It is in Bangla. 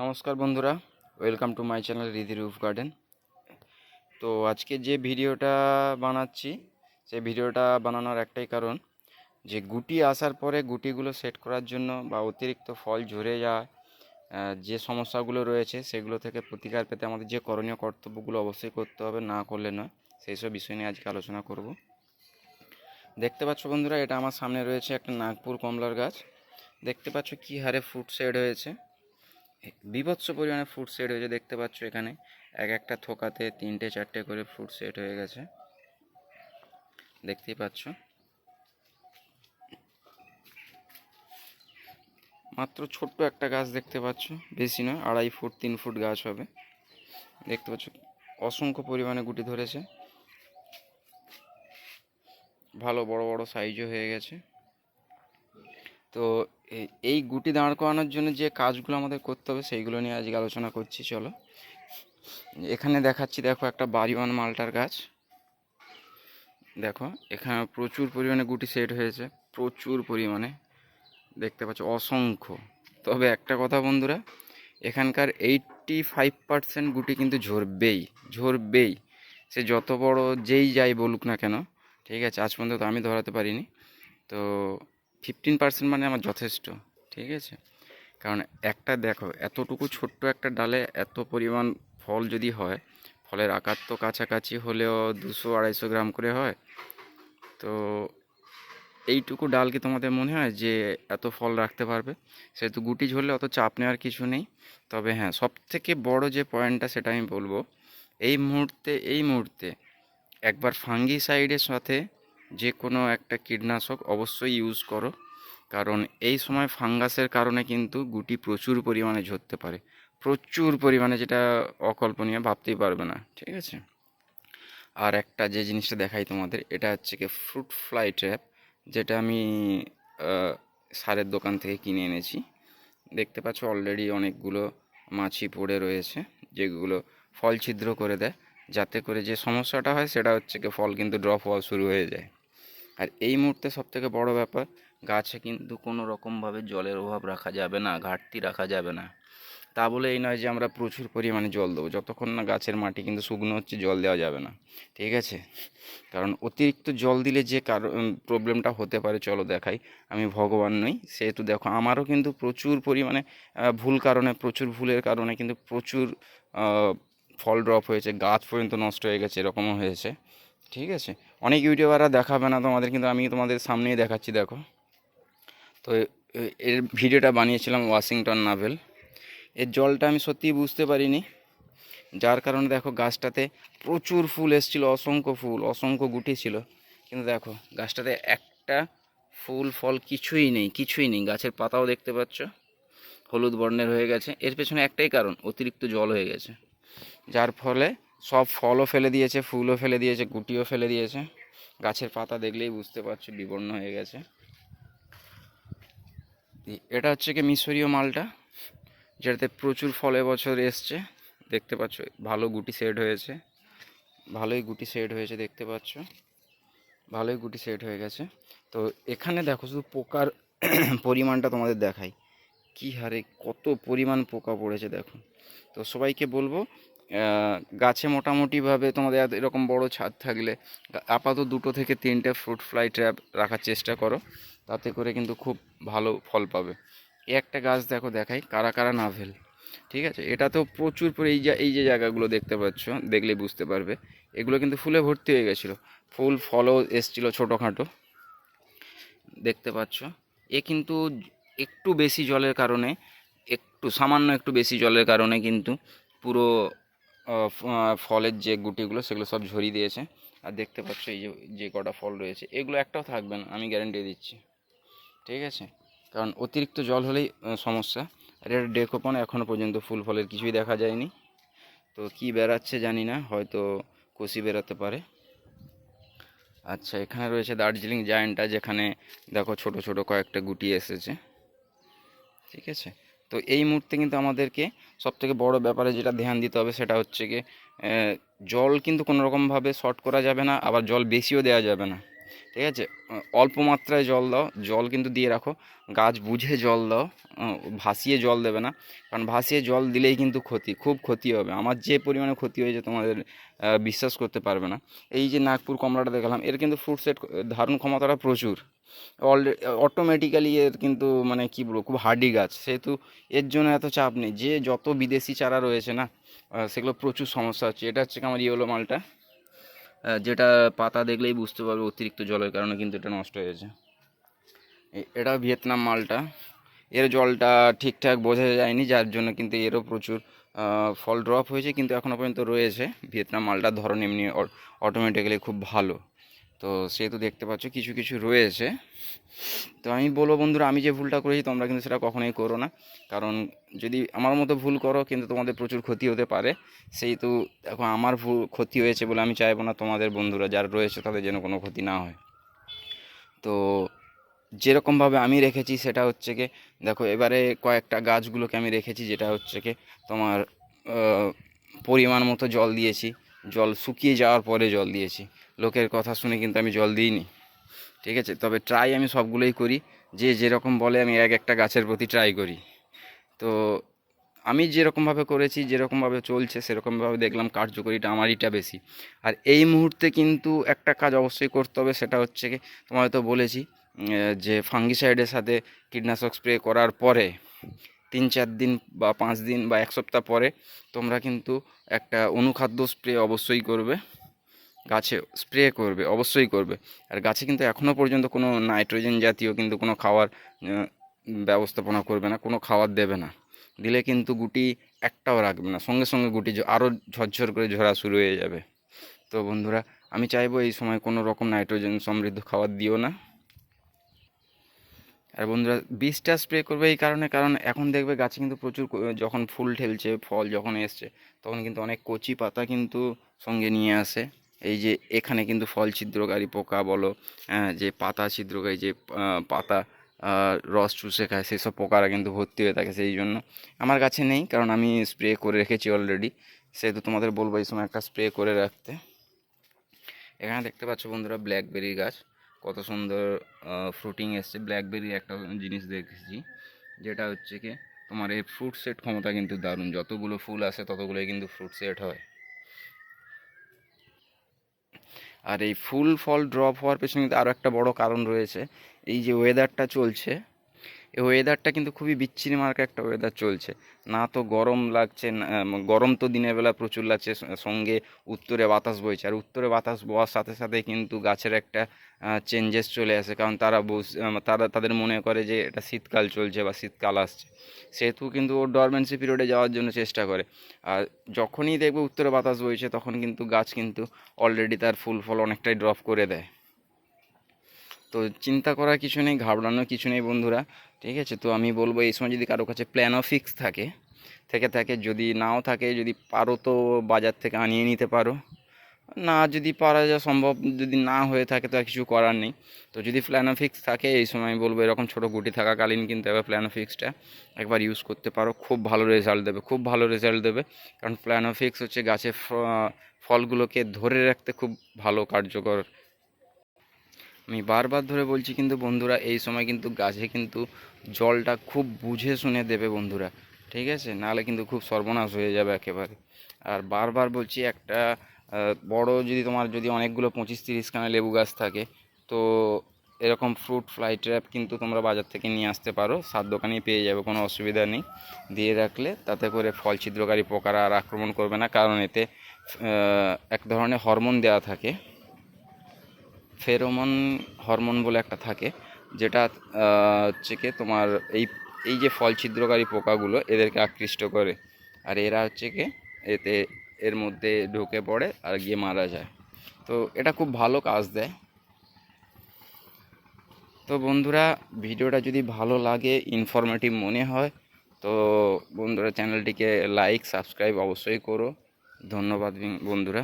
নমস্কার বন্ধুরা, welcome to my channel Ridhi roof garden. তো আজকে যে ভিডিওটা বানাচ্ছি, সেই ভিডিওটা বানানোর একটাই কারণ যে গুটি আসার পরে গুটিগুলো সেট করার জন্য বা অতিরিক্ত ফল ঝরে যাওয়া যে সমস্যাগুলো রয়েছে সেগুলো থেকে প্রতিকার পেতে আমাদের যে করণীয় কর্তব্যগুলো অবশ্যই করতে হবে, না করলে নয়। সেই সব বিষয় নিয়ে আজকে আলোচনা করব। দেখতে পাচ্ছ বন্ধুরা, এটা আমার সামনে রয়েছে একটা নাগপুর কমলার গাছ। দেখতে পাচ্ছ কী হারে ফ্রুট সেট হয়েছে, বীভৎস পরিমাণে ফ্রুট সেট হয়েছে। দেখতে পাচ্ছ এখানে এক একটা থোকাতে 3টে 4টে করে ফ্রুট সেট হয়ে গেছে, দেখতেই পাচ্ছ। মাত্র ছোট্ট একটা গাছ দেখতে পাচ্ছ, বেশি নয়, 2.5 ফুট 3 ফুট গাছ হবে। দেখতে পাচ্ছ অসংখ্য পরিমাণে গুটি ধরেছে, ভালো বড় বড় সাইজও হয়ে গেছে। তো এই গুটি দাঁড় করানোর জন্য যে কাজগুলো আমাদের করতে হবে সেইগুলো নিয়ে আজকে আলোচনা করছি। চলো, এখানে দেখাচ্ছি, দেখো একটা বাড়িওয়ান মালটার গাছ। দেখো এখানে প্রচুর পরিমাণে গুটি সেট হয়েছে, প্রচুর পরিমাণে, দেখতে পাচ্ছ অসংখ্য। তবে একটা কথা বন্ধুরা, এখানকার 85% গুটি কিন্তু ঝরবেই ঝরবেই, সে যত বড় যেই যাই বলুক না কেন। ঠিক আছে, আজ পর্যন্ত তো আমি ধরাতে পারিনি। তো 15% মানে আমার যথেষ্ট। ঠিক আছে, কারণ একটা দেখো, এতটুকু ছোট্ট একটা ডালে এত পরিমাণ ফল যদি হয়, ফলের আকার তো কাছাকাছি হলেও 200-250 গ্রাম করে হয়। তো এইটুকু ডাল কি তোমাদের মনে হয় যে এত ফল রাখতে পারবে? সেহেতু গুটি ঝরলে অত চাপ নেওয়ার কিছু নেই। তবে হ্যাঁ, সবথেকে বড় যে পয়েন্টটা সেটা আমি বলবো, এই মুহূর্তে একবার ফাঙ্গিসাইডের সাথে যে কোনো একটা কীটনাশক অবশ্যই ইউজ করো। কারণ এই সময় ফাঙ্গাসের কারণে কিন্তু গুটি প্রচুর পরিমাণে ঝরতে পারে, প্রচুর পরিমাণে, যেটা অকল্পনীয়, ভাবতেই পারবে না। ঠিক আছে, আর একটা যে জিনিসটা দেখাই তোমাদের, এটা হচ্ছে কি ফ্রুট ফ্লাই ট্র্যাপ, যেটা আমি সারের দোকান থেকে কিনে এনেছি। দেখতে পাচ্ছ অলরেডি অনেকগুলো মাছি পড়ে রয়েছে, যেগুলো ফল ছিদ্র করে দেয়, যাতে করে যে সমস্যাটা হয় সেটা হচ্ছে কি ফল কিন্তু ড্রপ হওয়া শুরু হয়ে যায়। আর এই মুহূর্তে সবথেকে বড় ব্যাপার, গাছে কিন্তু কোনো রকমভাবে জলের অভাব রাখা যাবে না, ঘাটতি রাখা যাবে না। তা বলে এই নয় যে আমরা প্রচুর পরিমাণে জল দেবো, যতক্ষণ না গাছের মাটি কিন্তু শুকনো হচ্ছে জল দেওয়া যাবে না। ঠিক আছে, কারণ অতিরিক্ত জল দিলে যে প্রবলেমটা হতে পারে, চলো দেখাই। আমি ভগবান নই, সেহেতু দেখো আমারও কিন্তু প্রচুর পরিমাণে প্রচুর ভুলের কারণে কিন্তু প্রচুর ফল ড্রপ হয়েছে, গাছ পর্যন্ত নষ্ট হয়ে গেছে, এরকমও হয়েছে। ঠিক আছে, অনেক ইউটিউবাররা দেখাবে না তোমাদের, কিন্তু আমি তোমাদের সামনেই দেখাচ্ছি। দেখো, তো এর ভিডিওটা বানিয়েছিলাম ওয়াশিংটন নাভেল। এর জলটা আমি সত্যিই বুঝতে পারিনি, যার কারণে দেখো গাছটাতে প্রচুর ফুল এসেছিলো, অসংখ্য ফুল, অসংখ্য গুটি ছিল, কিন্তু দেখো গাছটাতে একটা ফুল ফল কিছুই নেই, কিছুই নেই। গাছের পাতাও দেখতে পাচ্ছ হলুদ বর্ণের হয়ে গেছে। এর পেছনে একটাই কারণ, অতিরিক্ত জল হয়ে গেছে, যার ফলে সব ফলও ফেলে দিয়েছে, ফুলও ফেলে দিয়েছে, গুটিও ফেলে দিয়েছে। গাছের পাতা দেখলেই বুঝতে পারছো বিবর্ণ হয়ে গেছে। এটা হচ্ছে কি মিশরীয় মালটা, যেটাতে প্রচুর ফল এবছর এসছে। দেখতে পাচ্ছ ভালো গুটি সেট হয়েছে, ভালোই গুটি সেট হয়েছে, দেখতে পাচ্ছ ভালোই গুটি সেট হয়ে গেছে। তো এখানে দেখো শুধু পোকার পরিমাণটা তোমাদের দেখাই, কী হারে কত পরিমাণ পোকা পড়েছে দেখো। তো সবাইকে বলবো, গাছে মোটামুটিভাবে তোমাদের এরকম বড় ছাদ থাকলে আপাতত 2 থেকে 3টে ফ্রুট ফ্লাই ট্র্যাপ রাখার চেষ্টা করো, তাতে করে কিন্তু খুব ভালো ফল পাবে। এই একটা গাছ দেখো, দেখাই, কারা কারা নাভেল। ঠিক আছে, এটা তো প্রচুর এই যে জায়গাগুলো দেখতে পাচ্ছ, দেখলেই বুঝতে পারবে, এগুলো কিন্তু ফুলে ভর্তি হয়ে গেছিলো, ফুল ফলও এসছিলো ছোটোখাটো, দেখতে পাচ্ছ। এ কিন্তু একটু বেশি জলের কারণে, সামান্য একটু বেশি জলের কারণে কিন্তু পুরো ফলের যে গুটিগুলো সেগুলো সব ঝরিয়ে দিয়েছে। আর দেখতে পাচ্ছ এই যে যে কটা ফল রয়েছে, এগুলো একটাও থাকবে না, আমি গ্যারেন্টি দিচ্ছি। ঠিক আছে, কারণ অতিরিক্ত জল হলেই সমস্যা। আর এটা ডেকোপন, এখনও পর্যন্ত ফুল ফলের কিছুই দেখা যায়নি। তো কি বেরাচ্ছে জানি না, হয়তো কষি বেরাতে পারে। আচ্ছা, এখানে রয়েছে দার্জিলিং জায়ান্টটা, যেখানে দেখো ছোট ছোট কয়েকটা গুটি এসেছে। ঠিক আছে, তো এই মুহূর্তে কিন্তু আমাদেরকে সবথেকে বড় ব্যাপারে যেটা ধ্যান দিতে হবে সেটা হচ্ছে কি, জল কিন্তু কোনো রকমভাবে শর্ট করা যাবে না, আবার জল বেশিও দেওয়া যাবে না। ঠিক আছে? অল্প মাত্রায় জল দাও, জল কিন্তু দিয়ে রাখো, গাছ বুঝে জল দাও, ভাসিয়ে জল দেবে না, কারণ ভাসিয়ে জল দিলেই কিন্তু ক্ষতি, খুব ক্ষতি হবে। আমার যে পরিমাণে ক্ষতি হয়েছে তোমাদের বিশ্বাস করতে পারবে না। এই যে নাগপুর কমলাটা দেখালাম, এর কিন্তু ফ্রুট সেট ধারণ ক্ষমতাটা প্রচুর, অটোমেটিক্যালি এর কিন্তু মানে কী বলবো, খুব হার্ডি গাছ, সেহেতু এর জন্য এত চাপ নেই। যে যত বিদেশি চারা রয়েছে না, সেগুলো প্রচুর সমস্যা হচ্ছে। এটা হচ্ছে কি আমার ইয়েলো মালটা, যেটা পাতা দেখলেই বুঝতে পারবে অতিরিক্ত জলের কারণে কিন্তু এটা নষ্ট হয়েছে। এটা ভিয়েতনাম মালটা, এর জলটা ঠিকঠাক বোঝা যায়নি, যার জন্য কিন্তু এরও প্রচুর ফল ড্রপ হয়েছে, কিন্তু এখনও পর্যন্ত রয়েছে। ভিয়েতনাম মালটার ধরন এমনি অটোমেটিক্যালি খুব ভালো, তো সেহেতু দেখতে পাচ্ছ কিছু কিছু রয়েছে। তো আমি বলবো বন্ধুরা, আমি যে ভুলটা করেছি তোমরা কিন্তু সেটা কখনোই করো না, কারণ যদি আমার মতো ভুল করো কিন্তু তোমাদের প্রচুর ক্ষতি হতে পারে। সেহেতু দেখো, আমার ভুল ক্ষতি হয়েছে বলে আমি চাইবো না তোমাদের বন্ধুরা যারা রয়েছে তাদের যেন কোনো ক্ষতি না হয়। তো যেরকমভাবে আমি রেখেছি সেটা হচ্ছে কি, দেখো এবারে কয়েকটা গাছগুলোকে আমি রেখেছি, যেটা হচ্ছে কি তোমার পরিমাণ মতো জল দিয়েছি, জল শুকিয়ে যাওয়ার পরে জল দিয়েছি, লোকের কথা শুনে কিন্তু আমি জল দিইনি। ঠিক আছে, তবে ট্রাই আমি সবগুলোই করি, যে যেরকম বলে আমি এক একটা গাছের প্রতি ট্রাই করি। তো আমি যেরকমভাবে করেছি, যেরকমভাবে চলছে, সেরকমভাবে দেখলাম কার্যকরীটা আমারইটা বেশি। আর এই মুহূর্তে কিন্তু একটা কাজ অবশ্যই করতে হবে, সেটা হচ্ছে কি তোমায় তো বলেছি, যে ফাঙ্গিসাইডের সাথে কীটনাশক স্প্রে করার পরে 3-4 দিন বা 5 দিন বা 1 সপ্তাহ পরে তোমরা কিন্তু একটা অনুখাদ্য স্প্রে অবশ্যই করবে, গাছে স্প্রে করবে, অবশ্যই করবে। আর গাছে কিন্তু এখনও পর্যন্ত কোনো নাইট্রোজেন জাতীয় কিন্তু কোনো খাওয়ার ব্যবস্থাপনা করবে না, কোনো খাবার দেবে না, দিলে কিন্তু গুটি একটাও রাখবে না, সঙ্গে সঙ্গে গুটি আরও ঝরঝর করে ঝরা শুরু হয়ে যাবে। তো বন্ধুরা, আমি চাইবো এই সময় কোনো রকম নাইট্রোজেন সমৃদ্ধ খাবার দিও না। আর বন্ধুরা, বীজটা স্প্রে করবে এই কারণে, কারণ এখন দেখবে গাছে কিন্তু প্রচুর যখন ফুল ঠেলছে, ফল যখন এসছে, তখন কিন্তু অনেক কচি পাতা কিন্তু সঙ্গে নিয়ে আসে। এই যে এখানে কিন্তু ফল ছিদ্রকারী পোকা বলো, যে পাতা ছিদ্রকারী, যে পাতা রস চুষে খায়, সেসব পোকারা কিন্তু ভর্তি হয়ে থাকে। সেই জন্য আমার কাছে নেই, কারণ আমি স্প্রে করে রেখেছি অলরেডি, সেহেতু তোমাদের বলবো এই সময় একটা স্প্রে করে রাখতে। এখানে দেখতে পাচ্ছ বন্ধুরা, ব্ল্যাকবেরি গাছ কত সুন্দর ফ্রুটিং এসছে। ব্ল্যাকবেরির একটা জিনিস দেখেছি, যেটা হচ্ছে কি তোমার এই ফ্রুট সেট ক্ষমতা কিন্তু দারুণ, যতগুলো ফুল আসে ততগুলোই কিন্তু ফ্রুট সেট হয়। আর এই ফুল ফল ড্রপ হওয়ার পেছনে কিন্তু আরও একটা বড় কারণ রয়েছে, এই যে ওয়েদারটা চলছে, এই ওয়েদারটা কিন্তু খুবই বিচ্ছিরি মার্কা একটা ওয়েদার চলছে। না তো গরম লাগছে, গরম তো দিনের বেলা প্রচুর লাগছে, সঙ্গে উত্তরে বাতাস বইছে, আর উত্তরে বাতাস বওয়ার সাথে সাথে কিন্তু গাছের একটা চেঞ্জেস চলে আসে, কারণ তারা তাদের মনে করে যে এটা শীতকাল চলছে বা শীতকাল আসছে, সেহেতু কিন্তু ও ডরমেন্সি পিরিয়ডে যাওয়ার জন্য চেষ্টা করে। আর যখনই দেখবে উত্তরে বাতাস বইছে, তখন কিন্তু গাছ কিন্তু অলরেডি তার ফুল ফল অনেকটাই ড্রপ করে দেয়। তো চিন্তা করার কিছু নেই, ঘাবড়ানোর কিছু নেই বন্ধুরা। ঠিক আছে, তো আমি বলবো এই সময় যদি কারো কাছে প্ল্যানও ফিক্স থাকে, যদি নাও থাকে, যদি পারো তো বাজার থেকে আনিয়ে নিতে পারো, না যদি পারা যা সম্ভব, যদি না হয়ে থাকে তো আর কিছু করার নেই। তো যদি প্ল্যানো ফিক্স থাকে, এই সময় আমি বলবো এরকম ছোটো গুটি থাকাকালীন কিন্তু এবার প্ল্যানো ফিক্সটা একবার ইউজ করতে পারো, খুব ভালো রেজাল্ট দেবে, খুব ভালো রেজাল্ট দেবে। কারণ প্ল্যানো ফিক্স হচ্ছে গাছের ফলগুলোকে ধরে রাখতে খুব ভালো কার্যকর। আমি বারবার ধরে বলছি কিন্তু বন্ধুরা, এই সময় কিন্তু গাছে কিন্তু জলটা খুব বুঝে শুনে দেবে বন্ধুরা, ঠিক আছে, নাহলে কিন্তু খুব সর্বনাশ হয়ে যাবে একেবারে। আর বারবার বলছি, একটা বড় যদি অনেকগুলো 25-30 খানা লেবু গাছ থাকে, তো এরকম ফ্রুট ফ্লাই ট্র্যাপ কিন্তু তোমরা বাজার থেকে নিয়ে আসতে পারো, সাত দোকানেই পেয়ে যাবে, কোনো অসুবিধা নেই। দিয়ে রাখলে তাতে করে ফল ছিদ্রকারী পোকারা আর আক্রমণ করবে না, কারণ এতে এক ধরনের হরমোন দেওয়া থাকে, ফেরোমন হরমোন বলে একটা থাকে, যেটা হচ্ছে কি তোমার এই এই যে ফল ছিদ্রকারী পোকাগুলো এদেরকে আকৃষ্ট করে, আর এরা হচ্ছে কি এতে এর মধ্যে ঢুকে পড়ে আর গিয়ে মারা যায়। তো এটা খুব ভালো কাজ দেয়। তো বন্ধুরা, ভিডিওটা যদি ভালো লাগে, ইনফরমেটিভ মনে হয়, তো বন্ধুরা চ্যানেলটিকে লাইক সাবস্ক্রাইব অবশ্যই করো। ধন্যবাদ বন্ধুরা।